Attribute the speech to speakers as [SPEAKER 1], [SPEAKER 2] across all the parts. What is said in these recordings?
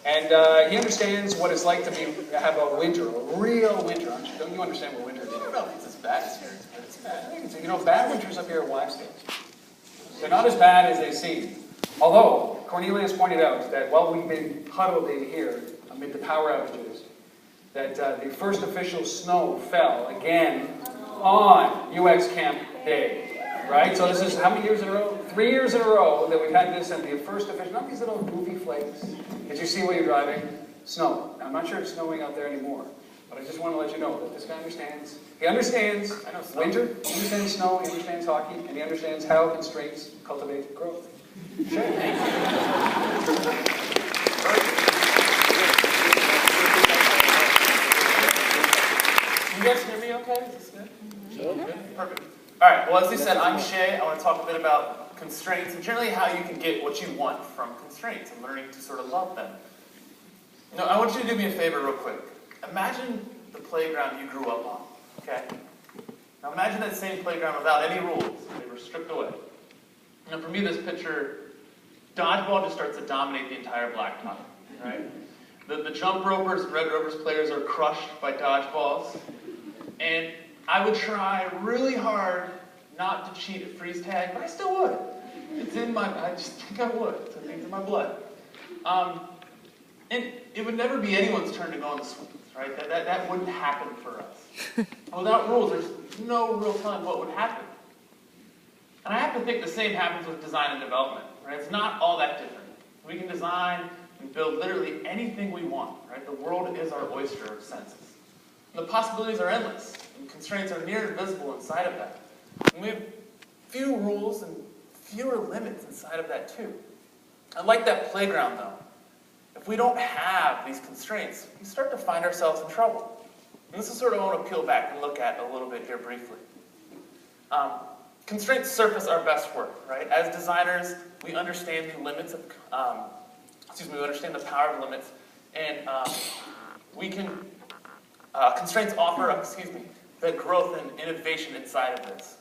[SPEAKER 1] And he understands what it's like to have a winter, a real winter. Don't you understand what winter is?
[SPEAKER 2] I don't know if it's as bad as here, but it's bad.
[SPEAKER 1] You know, bad winters up here at Waxdale. They're not as bad as they seem. Although, Cornelius pointed out that while we've been huddled in here amid the power outages, that the first official snow fell again on UX Camp Day. Right? So this is how many years in a row? 3 years in a row that we've had this, and the first official, not these little goofy flakes. Did you see what you're driving? Snow. Now, I'm not sure it's snowing out there anymore, but I just want to let you know that this guy understands. He understands winter, he understands snow, he understands hockey, and he understands how constraints cultivate growth. Sure. Thank you.
[SPEAKER 2] Can you guys hear me okay? Is this good? Okay. Perfect. All right, well, as we said, I'm Shay. I want to talk a bit about constraints and generally how you can get what you want from constraints and learning to sort of love them. You know, I want you to do me a favor real quick. Imagine the playground you grew up on, okay? Now imagine that same playground without any rules. They were stripped away. You know, for me, this picture, dodgeball just starts to dominate the entire blacktop, right? The jump ropers and red ropers players are crushed by dodgeballs. And I would try really hard not to cheat at freeze tag, but I still would. It's in my, I just think I would. It's in my blood. And it would never be anyone's turn to go on the swings, right? That wouldn't happen for us. Without rules, there's no real telling what would happen. And I have to think the same happens with design and development, right? It's not all that different. We can design and build literally anything we want, right? The world is our oyster of senses. And the possibilities are endless, and constraints are near invisible inside of that. And we have few rules and fewer limits inside of that too. Unlike that playground though, if we don't have these constraints, we start to find ourselves in trouble. And this is sort of what I want to peel back and look at a little bit here briefly. Constraints surface our best work, right? As designers, we understand the limits of, we understand the power of limits, and we can, constraints offer, the growth and innovation inside of this.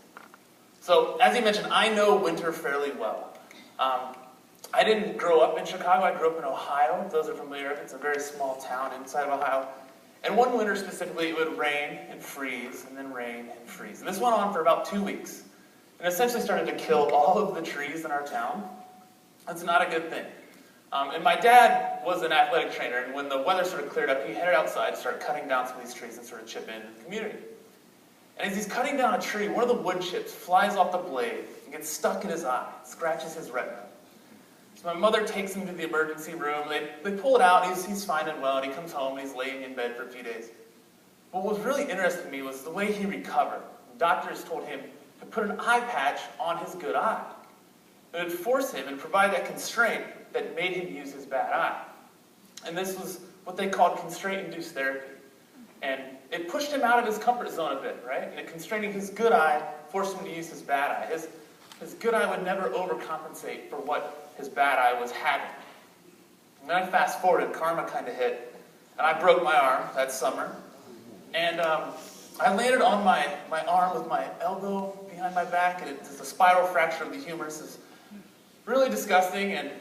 [SPEAKER 2] So, as you mentioned, I know winter fairly well. I didn't grow up in Chicago, I grew up in Ohio. Those are familiar, it's a very small town inside of Ohio. And one winter specifically, it would rain and freeze, and then rain and freeze. And this went on for about 2 weeks. And essentially started to kill all of the trees in our town. That's not a good thing. And my dad was an athletic trainer, and when the weather sort of cleared up, he headed outside, started cutting down some of these trees and sort of chip into the community. And as he's cutting down a tree, one of the wood chips flies off the blade and gets stuck in his eye, scratches his retina. So my mother takes him to the emergency room, they pull it out, he's fine and well, and he comes home and he's laying in bed for a few days. But what was really interesting to me was the way he recovered. Doctors told him to put an eye patch on his good eye. It would force him and provide that constraint that made him use his bad eye. And this was what they called constraint-induced therapy. And it pushed him out of his comfort zone a bit, right? And constraining his good eye forced him to use his bad eye. His good eye would never overcompensate for what his bad eye was having. And then I fast forwarded, karma kind of hit, and I broke my arm that summer. And I landed on my arm with my elbow behind my back, and it's a spiral fracture of the humerus. It's really disgusting, and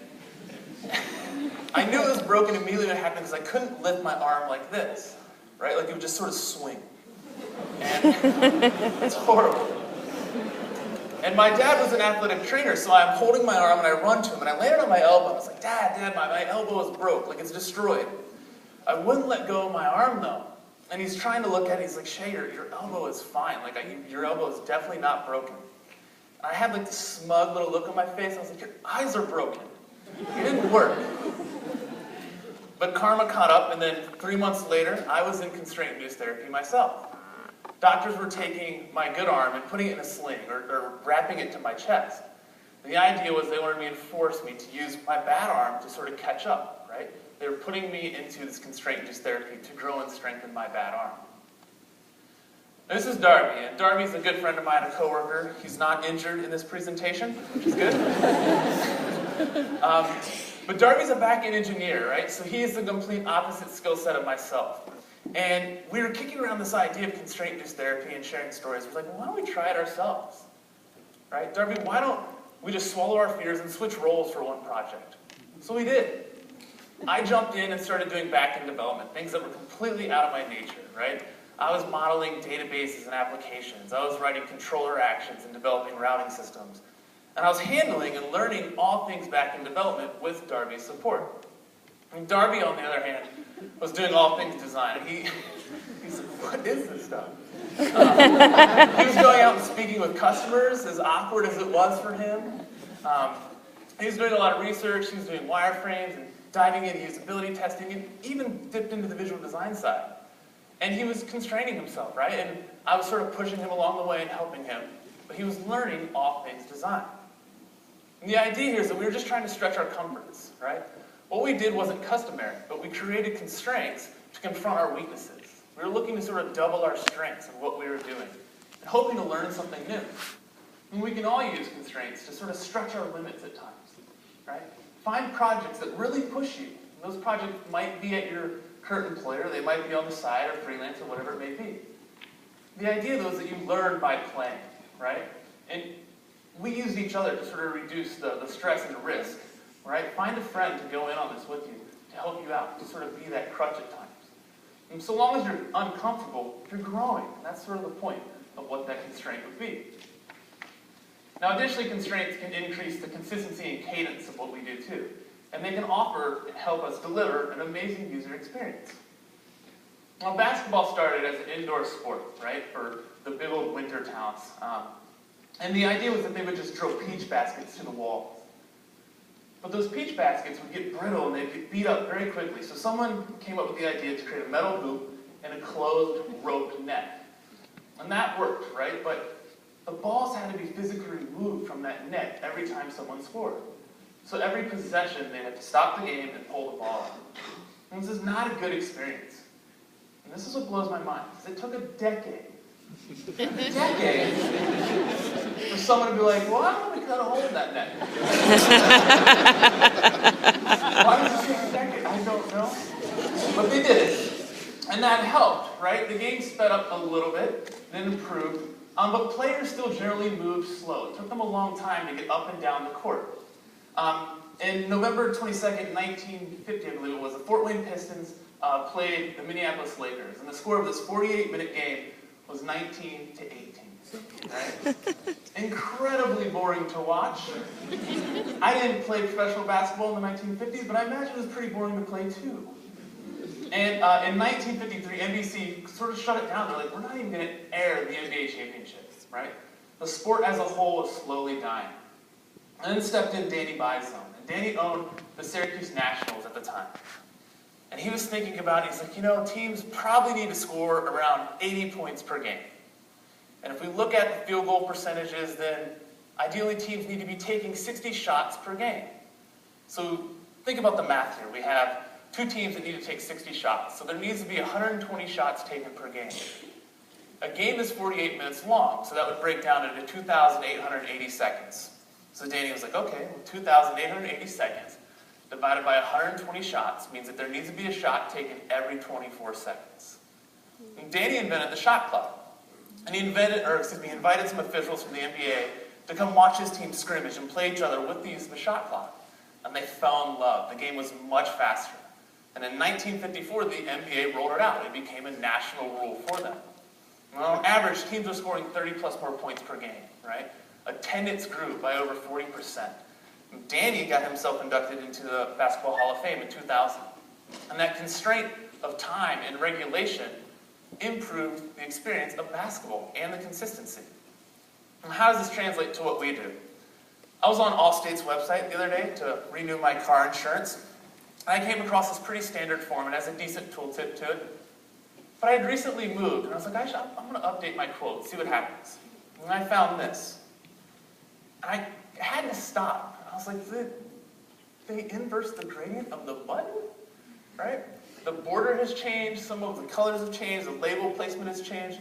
[SPEAKER 2] I knew it was broken immediately when it happened because I couldn't lift my arm like this, right? Like it would just sort of swing. And it's horrible. And my dad was an athletic trainer, so I'm holding my arm and I run to him, and I landed on my elbow. I was like, Dad, my elbow is broke, like it's destroyed. I wouldn't let go of my arm though. And he's trying to look at it, he's like, Shay, your elbow is fine. Like, your elbow is definitely not broken. And I had like this smug little look on my face. I was like, your eyes are broken. It didn't work. But karma caught up, and then 3 months later, I was in constraint-induced therapy myself. Doctors were taking my good arm and putting it in a sling, or wrapping it to my chest. The idea was they wanted me to force me to use my bad arm to sort of catch up, right? They were putting me into this constraint-induced therapy to grow and strengthen my bad arm. Now, this is Darby, and Darby's a good friend of mine, a coworker. He's not injured in this presentation, which is good. But Darby's a back-end engineer, right? So he's the complete opposite skill set of myself. And we were kicking around this idea of constraint-induced therapy and sharing stories. We're like, well, why don't we try it ourselves? Right? Darby, why don't we just swallow our fears and switch roles for one project? So we did. I jumped in and started doing back-end development, things that were completely out of my nature, right? I was modeling databases and applications. I was writing controller actions and developing routing systems. And I was handling and learning all things back-end development with Darby's support. And Darby, on the other hand, was doing all things design. He's like, what is this stuff? He was going out and speaking with customers, as awkward as it was for him. He was doing a lot of research. He was doing wireframes and diving into usability testing, and even dipped into the visual design side. And he was constraining himself, right? And I was sort of pushing him along the way and helping him. But he was learning all things design. And the idea here is that we were just trying to stretch our comforts, right? What we did wasn't customary, but we created constraints to confront our weaknesses. We were looking to sort of double our strengths in what we were doing, and hoping to learn something new. And we can all use constraints to sort of stretch our limits at times, right? Find projects that really push you. And those projects might be at your current employer, they might be on the side or freelance or whatever it may be. The idea, though, is that you learn by playing, right? And we use each other to sort of reduce the stress and the risk, right? Find a friend to go in on this with you, to help you out, to sort of be that crutch at times. And so long as you're uncomfortable, you're growing. And that's sort of the point of what that constraint would be. Now, additionally, constraints can increase the consistency and cadence of what we do too. And they can offer and help us deliver an amazing user experience. Now, basketball started as an indoor sport, right, for the big old winter towns. And the idea was that they would just drill peach baskets to the walls. But those peach baskets would get brittle and they'd get beat up very quickly. So someone came up with the idea to create a metal hoop and a closed roped net. And that worked, right? But the balls had to be physically removed from that net every time someone scored. So every possession, they had to stop the game and pull the ball out. And this is not a good experience. And this is what blows my mind, because it took a decade for someone to be like, well, why don't we cut a hole in that net? Why did it take a decade? I don't know. But they did it. And that helped, right? The game sped up a little bit, then improved. But players still generally moved slow. It took them a long time to get up and down the court. In November 22nd, 1950, I believe it was, the Fort Wayne Pistons played the Minneapolis Lakers. And the score of this 48-minute game was 19-18. Right? Incredibly boring to watch. I didn't play professional basketball in the 1950s, but I imagine it was pretty boring to play too. And in 1953, NBC sort of shut it down. They're like, we're not even going to air the NBA championships, right? The sport as a whole was slowly dying. And then stepped in Danny Bison. And Danny owned the Syracuse Nationals at the time. And he was thinking about it. He's like, you know, teams probably need to score around 80 points per game. And if we look at the field goal percentages, then ideally teams need to be taking 60 shots per game. So think about the math here. We have two teams that need to take 60 shots. So there needs to be 120 shots taken per game. A game is 48 minutes long, so that would break down into 2,880 seconds. So Danny was like, okay, well, 2,880 seconds divided by 120 shots means that there needs to be a shot taken every 24 seconds. And Danny invented the shot clock. And he invited some officials from the NBA to come watch his team scrimmage and play each other with the use of the shot clock. And they fell in love. The game was much faster. And in 1954, the NBA rolled it out. It became a national rule for them. And on average, teams were scoring 30 plus more points per game, right? Attendance grew by over 40%. And Danny got himself inducted into the Basketball Hall of Fame in 2000. And that constraint of time and regulation improved the experience of basketball and the consistency. And how does this translate to what we do? I was on Allstate's website the other day to renew my car insurance. And I came across this pretty standard form. It has a decent tooltip to it. But I had recently moved, and I was like, I'm going to update my quote, see what happens. And I found this. And I had to stop. I was like, did they inverse the gradient of the button? Right? The border has changed, some of the colors have changed, the label placement has changed.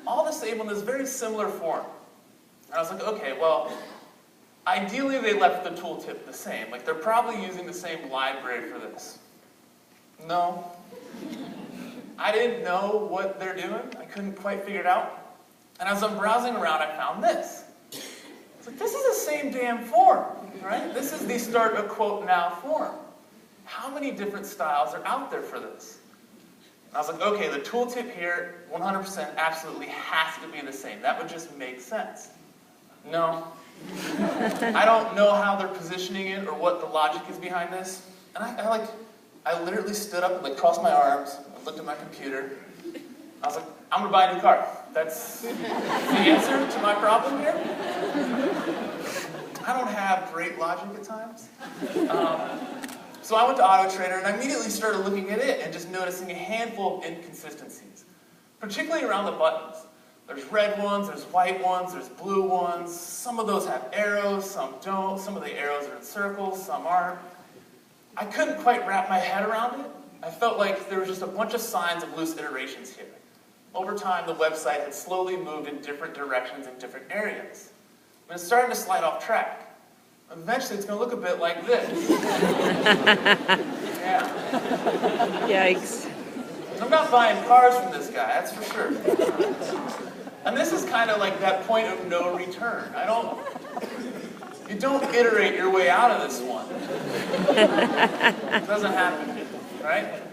[SPEAKER 2] All the same on this very similar form. And I was like, okay, well, ideally they left the tooltip the same. Like, they're probably using the same library for this. No. I didn't know what they're doing. I couldn't quite figure it out. And as I'm browsing around, I found this. It's like, this is the same damn form, right? This is the start a quote now form. how many different styles are out there for this? And I was like, okay, the tooltip here, 100% absolutely has to be the same. That would just make sense. No. I don't know how they're positioning it or what the logic is behind this. And I literally stood up and like crossed my arms and looked at my computer. I was like, I'm gonna buy a new car. That's the answer to my problem here. I don't have great logic at times. So I went to AutoTrader and I immediately started looking at it and just noticing a handful of inconsistencies, particularly around the buttons. There's red ones, there's white ones, there's blue ones. Some of those have arrows, some don't. Some of the arrows are in circles, some aren't. I couldn't quite wrap my head around it. I felt like there was just a bunch of signs of loose iterations here. Over time, the website had slowly moved in different directions in different areas. And it's starting to slide off track. Eventually, it's going to look a bit like this. Yeah.
[SPEAKER 3] Yikes.
[SPEAKER 2] I'm not buying cars from this guy, that's for sure. And this is kind of like that point of no return. You don't iterate your way out of this one. It doesn't happen, right?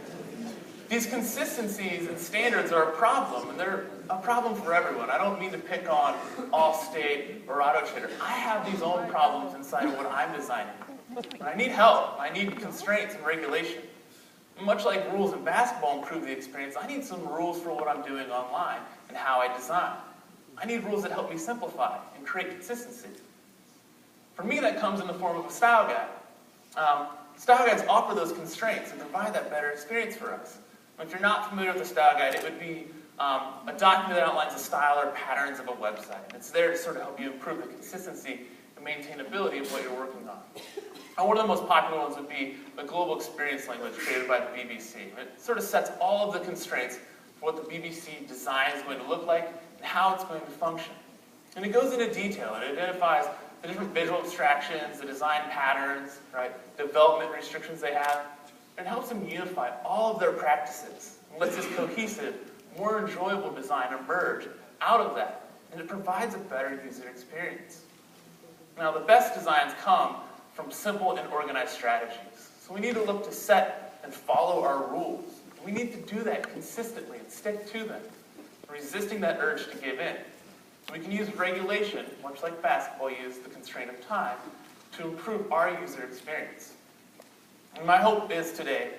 [SPEAKER 2] These consistencies and standards are a problem, and they're a problem for everyone. I don't mean to pick on Allstate or AutoTrader. I have these own problems inside of what I'm designing. And I need help. I need constraints and regulation. Much like rules in basketball improve the experience, I need some rules for what I'm doing online and how I design. I need rules that help me simplify and create consistency. For me, that comes in the form of a style guide. Style guides offer those constraints and provide that better experience for us. If you're not familiar with the style guide, it would be a document that outlines the style or patterns of a website. It's there to sort of help you improve the consistency and maintainability of what you're working on. And one of the most popular ones would be the Global Experience Language created by the BBC. It sort of sets all of the constraints for what the BBC design is going to look like and how it's going to function. And it goes into detail. It identifies the different visual abstractions, the design patterns, right, development restrictions they have, and it helps them unify all of their practices and lets this cohesive, more enjoyable design emerge out of that. And it provides a better user experience. Now, the best designs come from simple and organized strategies. So we need to look to set and follow our rules. We need to do that consistently and stick to them, resisting that urge to give in. We can use regulation, much like basketball used the constraint of time, to improve our user experience. And my hope is today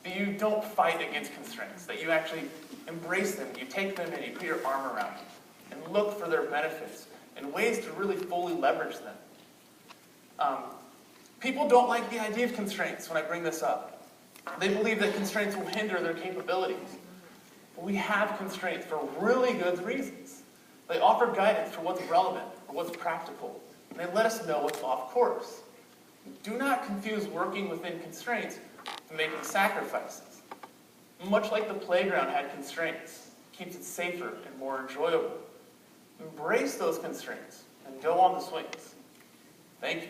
[SPEAKER 2] that you don't fight against constraints, that you actually embrace them, you take them and you put your arm around them, and look for their benefits and ways to really fully leverage them. People don't like the idea of constraints when I bring this up. They believe that constraints will hinder their capabilities. But we have constraints for really good reasons. They offer guidance for what's relevant or what's practical, and they let us know what's off course. Do not confuse working within constraints with making sacrifices. Much like the playground had constraints, it keeps it safer and more enjoyable. Embrace those constraints and go on the swings. Thank you.